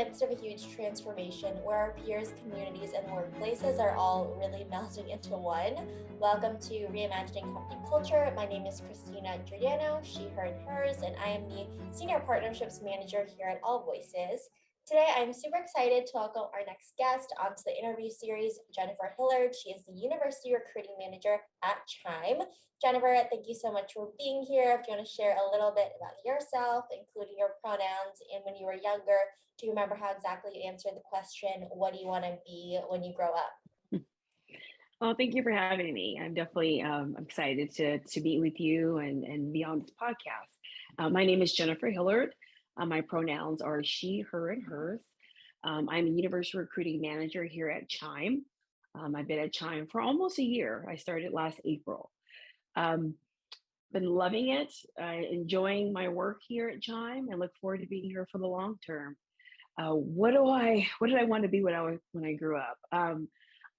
midst of a huge transformation where our peers, communities, and workplaces are all really melting into one. Welcome to Reimagining Company Culture. My name is Christina Giordano, she, her, and hers, and I am the Senior Partnerships Manager here at AllVoices. Today, I'm super excited to welcome our next guest onto the interview series, Jennifer Hillard. She is the University Recruiting Manager at Chime. Jennifer, thank you so much for being here. If you want to share a little bit about yourself, including your pronouns, and when you were younger, do you remember how exactly you answered the question, what do you want to be when you grow up? Well, thank you for having me. I'm definitely excited to meet with you and be on this podcast. My name is Jennifer Hillard. My pronouns are she, her, and hers. I'm a University Recruiting Manager here at Chime. I've been at Chime for almost a year. I started last April. Um, been loving it, enjoying my work here at Chime, and look forward to being here for the long term. What did I want to be when I grew up?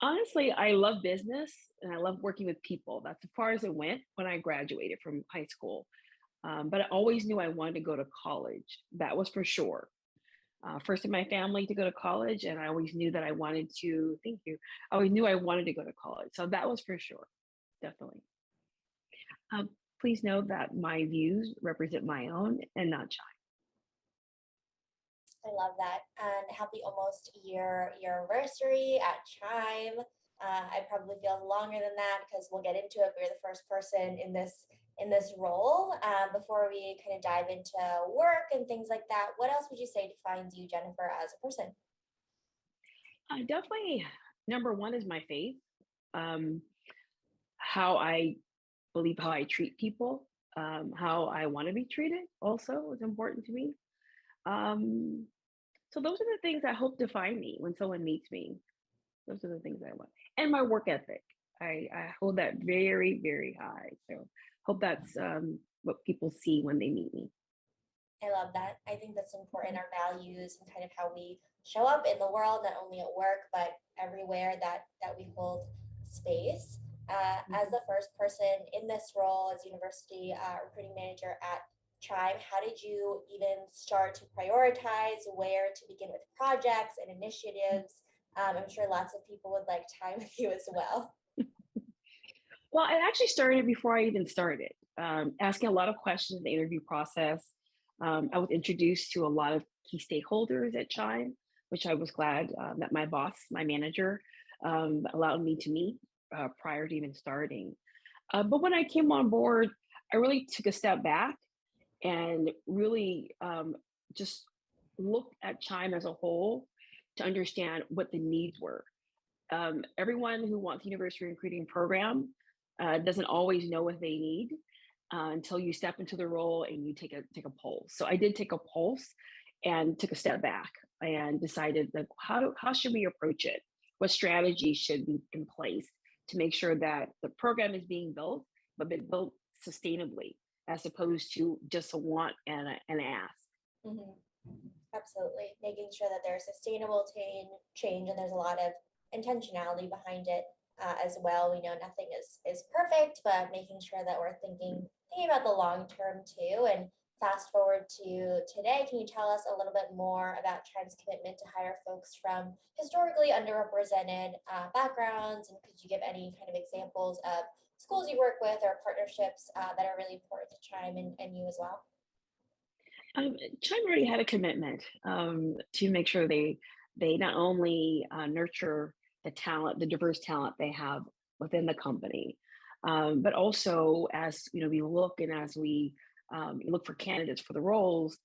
Honestly, I love business and I love working with people. That's as far as it went when I graduated from high school. But I always knew I wanted to go to college. That was for sure. First in my family to go to college, and I always knew that I wanted to. Thank you. I always knew I wanted to go to college, so that was for sure, definitely. Um, Please know that my views represent my own and not China. I love that. And happy almost year anniversary at Chime. I probably feel longer than that because we'll get into it. We're the first person in this role. Before we kind of dive into work and things like that, what else would you say defines you, Jennifer, as a person? Definitely, number one is my faith. Um, how I believe how I treat people, how I want to be treated also is important to me. Um, so those are the things I hope define me when someone meets me. Those are the things I want. And my work ethic. I hold that very, very high. So hope that's what people see when they meet me. I love that. I think that's important, our values and kind of how we show up in the world, not only at work, but everywhere that we hold space. As Mhm. the first person in this role as university recruiting manager at Chime, how did you even start to prioritize where to begin with projects and initiatives? I'm sure lots of people would like time with you as well. Well, it actually started before I even started, asking a lot of questions in the interview process. I was introduced to a lot of key stakeholders at Chime, which I was glad that my boss, my manager, allowed me to meet prior to even starting. But when I came on board, I really took a step back and really just looked at Chime as a whole to understand what the needs were. Everyone who wants university recruiting program doesn't always know what they need until you step into the role and you take a pulse. So I did take a pulse and took a step back and decided that how should we approach it? What strategies should be in place to make sure that the program is being built, but been built sustainably, as opposed to just a want and an ask. Mhm. Absolutely. Making sure that there's sustainable change and there's a lot of intentionality behind it as well. We know nothing is perfect, but making sure that we're thinking about the long term too. And fast forward to today, can you tell us a little bit more about Chime's commitment to hire folks from historically underrepresented backgrounds? And could you give any kind of examples of schools you work with or partnerships that are really important to Chime and you as well? Chime already had a commitment to make sure they not only nurture the talent, the diverse talent they have within the company, but also as we look and as we look for candidates for the roles,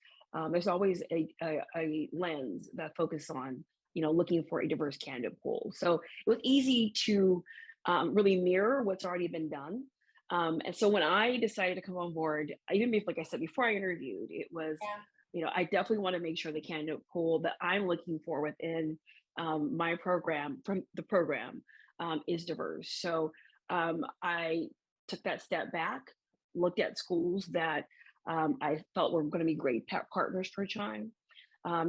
there's always a lens that focus on looking for a diverse candidate pool. So it was easy to really mirror what's already been done. And so when I decided to come on board, even like I said, before I interviewed, it was, Yeah. I definitely want to make sure the candidate pool that I'm looking for within my program, from the program, is diverse. So I took that step back, looked at schools that I felt were going to be great partners for Chime,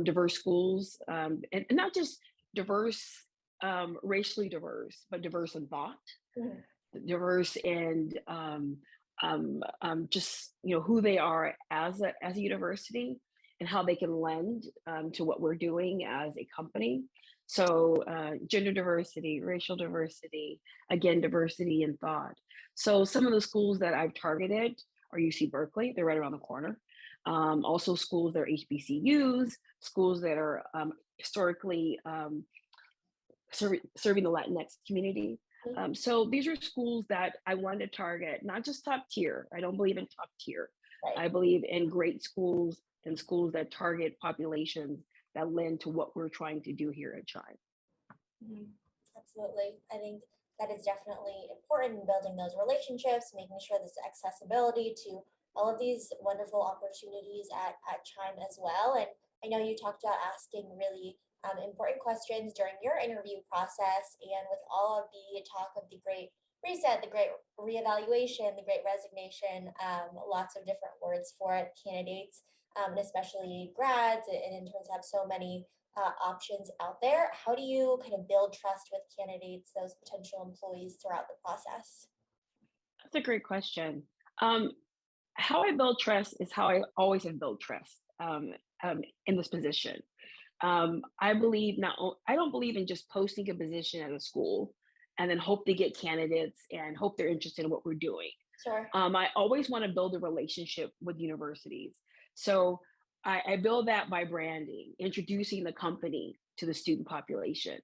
diverse schools, and not just diverse, racially diverse, but diverse in thought, Mhm. diverse and just who they are as a university, and how they can lend to what we're doing as a company. So gender diversity, racial diversity, again, diversity in thought. So some of the schools that I've targeted are UC Berkeley, they're right around the corner. Also schools that are HBCUs, schools that are historically serving the Latinx community. So these are schools that I want to target, not just top tier. I don't believe in top tier. Right. I believe in great schools and schools that target populations that lend to what we're trying to do here at Chime. Absolutely. I think that is definitely important in building those relationships, making sure there's accessibility to all of these wonderful opportunities at Chime as well. And I know you talked about asking really important questions during your interview process, and with all of the talk of the great reset, the great reevaluation, the great resignation, lots of different words for it, candidates, and especially grads and interns have so many options out there. How do you kind of build trust with candidates, those potential employees throughout the process? That's a great question. How I build trust is how I always have built trust in this position. I believe I don't believe in just posting a position at a school and then hope to get candidates and hope they're interested in what we're doing. Sure. I always want to build a relationship with universities. So I build that by branding, introducing the company to the student population.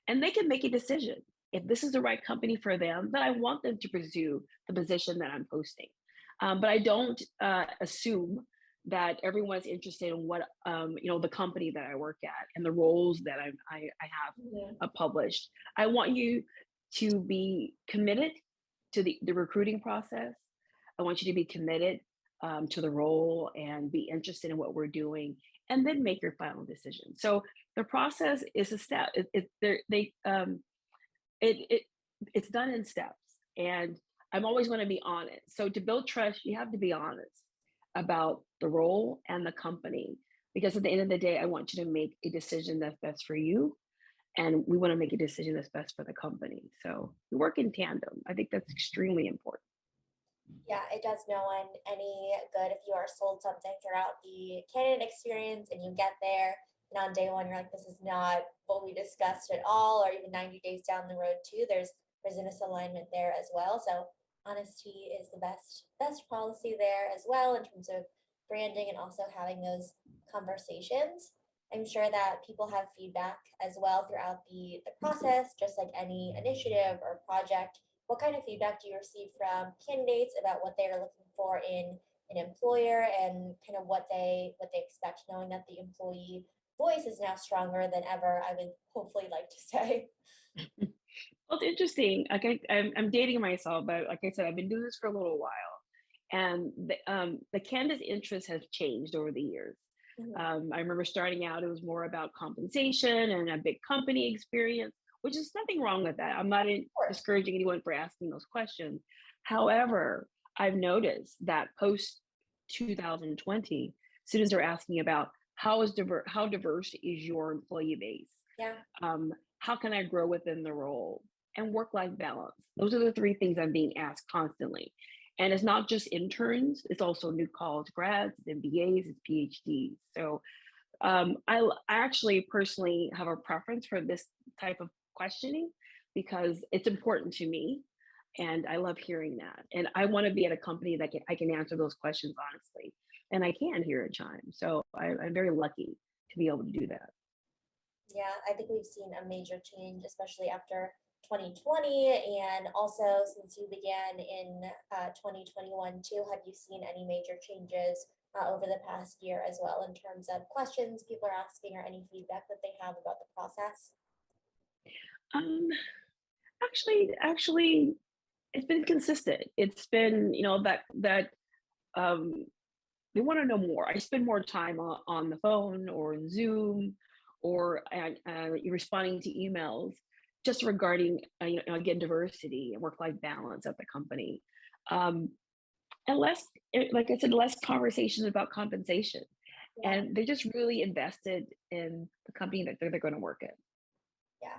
And they can make a decision. If this is the right company for them, then I want them to pursue the position that I'm posting. But I don't assume that everyone's interested in what the company that I work at and the roles that I have published. I want you to be committed to the recruiting process. I want you to be committed to the role and be interested in what we're doing, and then make your final decision. So the process is a step. It's done in steps, and I'm always going to be honest. So to build trust, you have to be honest about the role and the company, because at the end of the day, I want you to make a decision that's best for you, and we want to make a decision that's best for the company. So we work in tandem. I think that's extremely important. Yeah, it does no one any good if you are sold something throughout the candidate experience and you get there and on day one you're like, this is not what we discussed at all, or even 90 days down the road too. There's a misalignment there as well. So honesty is the best policy there as well in terms of branding and also having those conversations. I'm sure that people have feedback as well throughout the process, just like any initiative or project. What kind of feedback do you receive from candidates about what they're looking for in an employer and kind of what they expect, knowing that the employee voice is now stronger than ever, I would hopefully like to say. Well, it's interesting. Like I'm dating myself, but like I said, I've been doing this for a little while, and the candidate interest has changed over the years. I remember starting out, it was more about compensation and a big company experience, which is nothing wrong with that. I'm not discouraging anyone for asking those questions. However, I've noticed that post 2020, students are asking about how diverse is your employee base? Yeah. How can I grow within the role? And work-life balance. Those are the three things I'm being asked constantly. And it's not just interns, it's also new college grads, it's MBAs, it's PhDs. So I actually personally have a preference for this type of questioning because it's important to me. And I love hearing that. And I want to be at a company that I can answer those questions honestly. And I can here at Chime. So I'm very lucky to be able to do that. Yeah, I think we've seen a major change, especially after 2020, and also since you began in 2021 too. Have you seen any major changes over the past year as well in terms of questions people are asking or any feedback that they have about the process? Um, actually, it's been consistent. It's been, that um, they want to know more. I spend more time on the phone or in Zoom or responding to emails just regarding, again, diversity and work-life balance at the company. And like I said, less conversations about compensation. Yeah. And they just really invested in the company that they're going to work in. Yeah,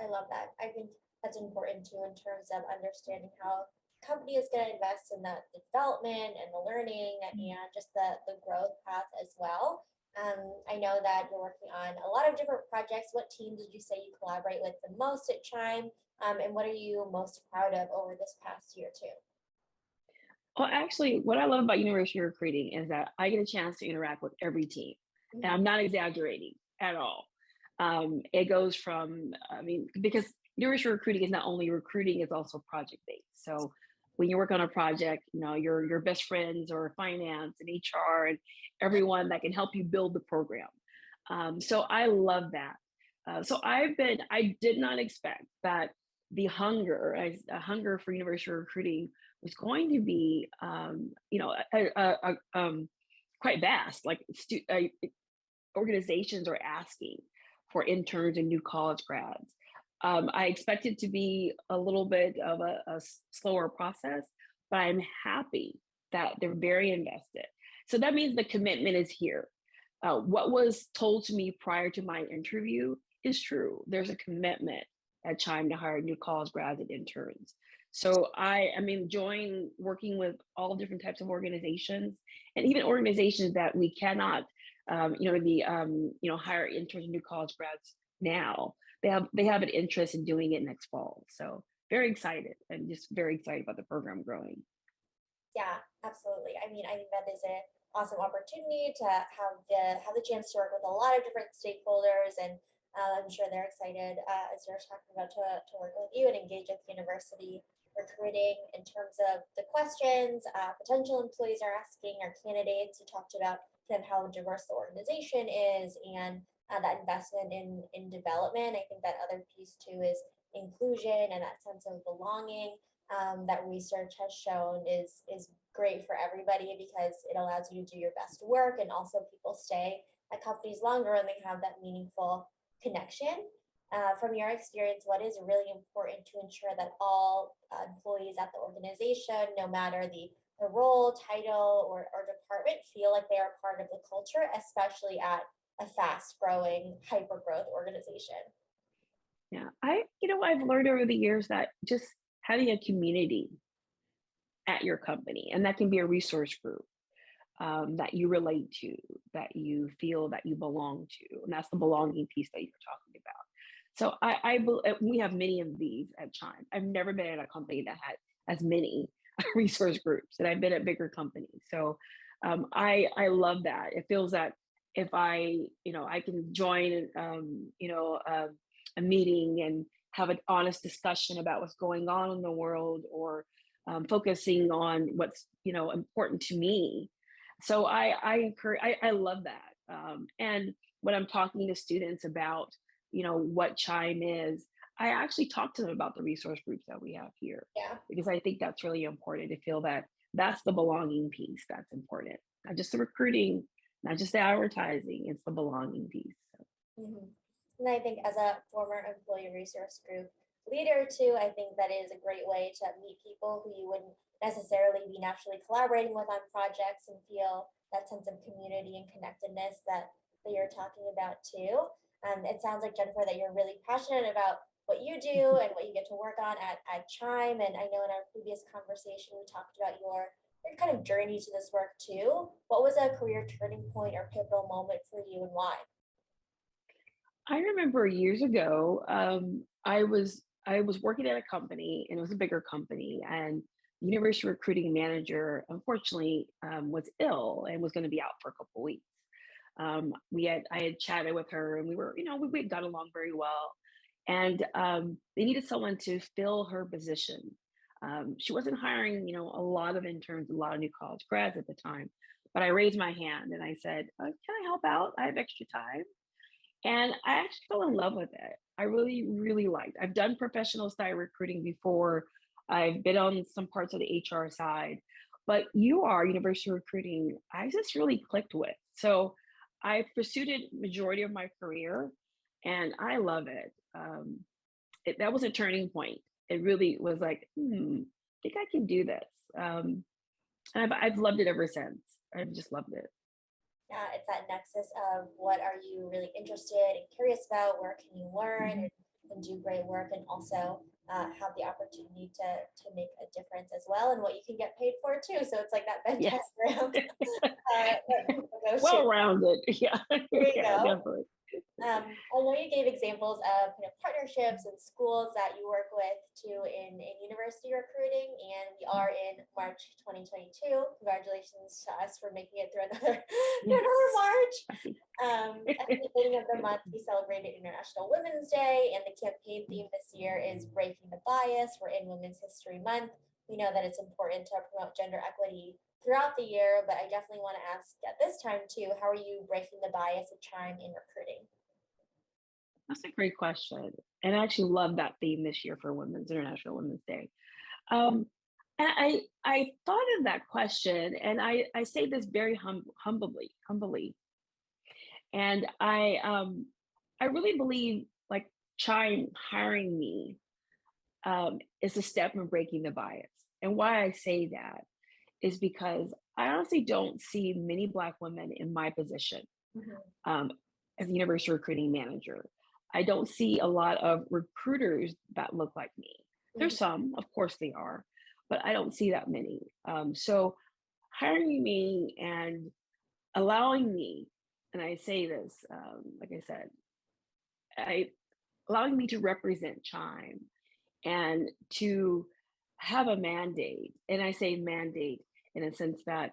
I love that. I think that's important too in terms of understanding how company is going to invest in the development and the learning and just the growth path as well. I know that you're working on a lot of different projects. What team did you say you collaborate with the most at Chime? And what are you most proud of over this past year too? Well, actually, what I love about university recruiting is that I get a chance to interact with every team. And Mhm. I'm not exaggerating at all. It goes from, I mean, because university recruiting is not only recruiting, it's also project based. So when you work on a project, your best friends or finance and HR and everyone that can help you build the program. So I love that. I did not expect that the hunger for university recruiting was going to be, quite vast. Like organizations are asking for interns and new college grads. I expect it to be a little bit of a slower process, but I'm happy that they're very invested. So that means the commitment is here. What was told to me prior to my interview is true. There's a commitment at Chime to hire new college grads and interns. So I am enjoying working with all different types of organizations, and even organizations that we cannot, hire interns and new college grads now. They have an interest in doing it next fall. So very excited, and just very excited about the program growing. Yeah, absolutely. I mean, I think that is an awesome opportunity to have the chance to work with a lot of different stakeholders, and I'm sure they're excited as you're talking about to work with you and engage with university recruiting in terms of the questions potential employees are asking our candidates. You talked about kind of how diverse the organization is and that investment in development. I think that other piece too is inclusion and that sense of belonging that research has shown is great for everybody because it allows you to do your best work and also people stay at companies longer and they have that meaningful connection. From your experience, what is really important to ensure that all employees at the organization, no matter the role, title, or department, feel like they are part of the culture, especially at a fast growing, hyper growth organization? Yeah, I've learned over the years that just having a community at your company, and that can be a resource group that you relate to, that you feel that you belong to, and that's the belonging piece that you're talking about. So we have many of these at Chime. I've never been at a company that had as many resource groups, and I've been at bigger companies. So I love that. It feels that if I can join, a meeting and have an honest discussion about what's going on in the world, or focusing on what's important to me. So I love that. And when I'm talking to students about what Chime is, I actually talk to them about the resource groups that we have here, Yeah. because I think that's really important to feel that that's the belonging piece that's important, not just the recruiting, not just the advertising, it's the belonging piece. So, Mhm. And I think as a former employee resource group leader too, I think that is a great way to meet people who you wouldn't necessarily be naturally collaborating with on projects and feel that sense of community and connectedness that you're talking about too. It sounds like Jennifer that you're really passionate about what you do and what you get to work on at Chime. And I know in our previous conversation we talked about your kind of journey to this work too. What was a career turning point or pivotal moment for you and why? I remember years ago, I was working at a company, and it was a bigger company, and the university recruiting manager unfortunately was ill and was going to be out for a couple weeks. I had chatted with her, and we got along very well, and they needed someone to fill her position. She wasn't hiring, a lot of interns, a lot of new college grads at the time, but I raised my hand and I said, "Can I help out? I have extra time." And I actually fell in love with it. I really, really liked. I've done professional style recruiting before. I've been on some parts of the HR side, but university recruiting, I just really clicked with. So I pursued it majority of my career, and I love it. That was a turning point. It really was like, I think I can do this. And I've loved it ever since. I've just loved it. It's that nexus of what are you really interested and curious about, where can you learn Mhm. and do great work, and also have the opportunity to make a difference as well, and what you can get paid for too. So it's like that Venn Yes. diagram that people go to. Well rounded. Yeah. There you Yeah, go. definitely. I know you gave examples of partnerships and schools that you work with too in university recruiting, and we are in March 2022. Congratulations to us for making it through another Yes. March. At the beginning of the month, we celebrated International Women's Day, and the campaign theme this year is Breaking the Bias. We're in Women's History Month. We know that it's important to promote gender equity throughout the year, but I definitely want to ask at this time too, how are you breaking the bias of Chime in recruiting? That's a great question. And I actually love that theme this year for Women's International Women's Day. Um, and I thought of that question, and I say this very humbly, and I really believe like Chime hiring me is a step in breaking the bias. And why I say that is because I honestly don't see many Black women in my position um, as a university recruiting manager. I don't see a lot of recruiters that look like me. There's some, of course, they are, but I don't see that many. So hiring me and allowing me, and I say this, like I said, I allowing me to represent Chime and to have a mandate. And I say mandate in a sense that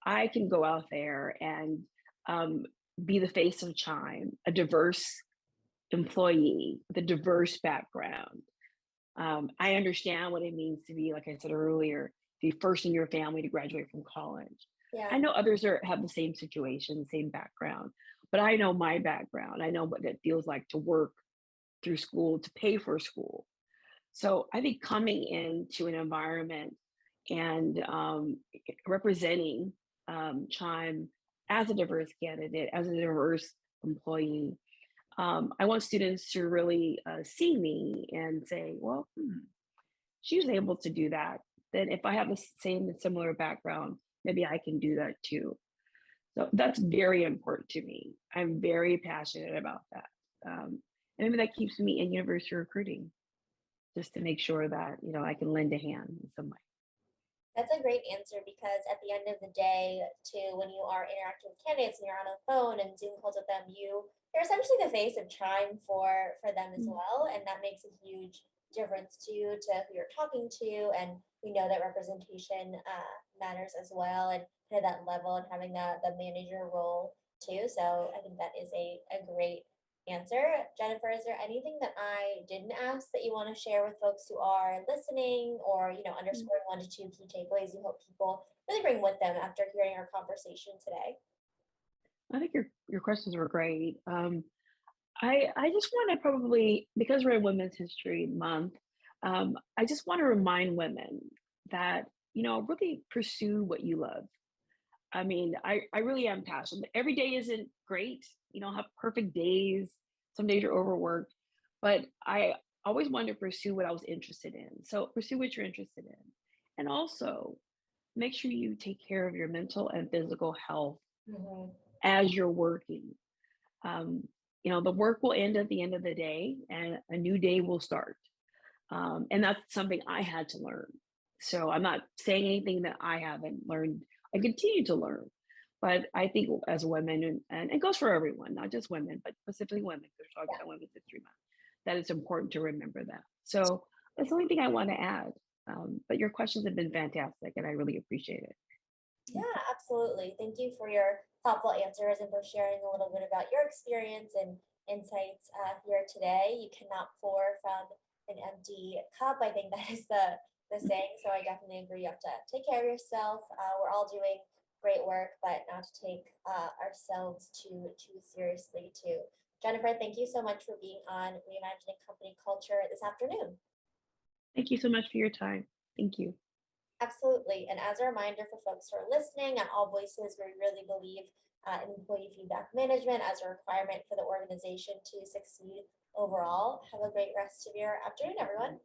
I can go out there and um, be the face of Chime, a diverse employee with a diverse background. I understand what it means to be, like I said earlier, the first in your family to graduate from college. Yeah. I know others have the same situation, same background, but I know my background. I know what it feels like to work through school, to pay for school. So I think coming into an environment and representing Chime as a diverse candidate, as a diverse employee, I want students to really see me and say, well, she was able to do that. Then if I have the same and similar background, maybe I can do that too. So that's very important to me. I'm very passionate about that. And maybe that keeps me in university recruiting just to make sure that, I can lend a hand in some way. That's a great answer because at the end of the day, too, when you are interacting with candidates and you're on a phone and Zoom calls with them, you're essentially the face of Chime for them as well, and that makes a huge difference too to who you're talking to. And we know that representation matters as well, and kind of that level and having the manager role too. So I think that is a great answer. Jennifer, is there anything that I didn't ask that you want to share with folks who are listening, or, underscoring 1 to 2 key takeaways you hope people really bring with them after hearing our conversation today? I think your questions were great. I just want to probably, because we're in Women's History Month, I just want to remind women that, really pursue what you love. I mean, I really am passionate. Every day isn't great. You don't have perfect days. Some days you're overworked, but I always wanted to pursue what I was interested in. So pursue what you're interested in. And also make sure you take care of your mental and physical health as you're working. Um, the work will end at the end of the day and a new day will start. And that's something I had to learn. So I'm not saying anything that I haven't learned. I continue to learn. But I think as women, and it goes for everyone, not just women, but specifically women, because we're talking about Women's History Month, that it's important to remember that. So that's the only thing I want to add. But your questions have been fantastic, and I really appreciate it. Yeah, absolutely. Thank you for your thoughtful answers and for sharing a little bit about your experience and insights here today. You cannot pour from an empty cup. I think that is the saying. So I definitely agree. You have to take care of yourself. We're all doing great work, but not to take ourselves too seriously too. Jennifer, thank you so much for being on Reimagining Company Culture this afternoon. Thank you so much for your time. Thank you. Absolutely. And as a reminder for folks who are listening, at AllVoices, we really believe in employee feedback management as a requirement for the organization to succeed overall. Have a great rest of your afternoon, everyone.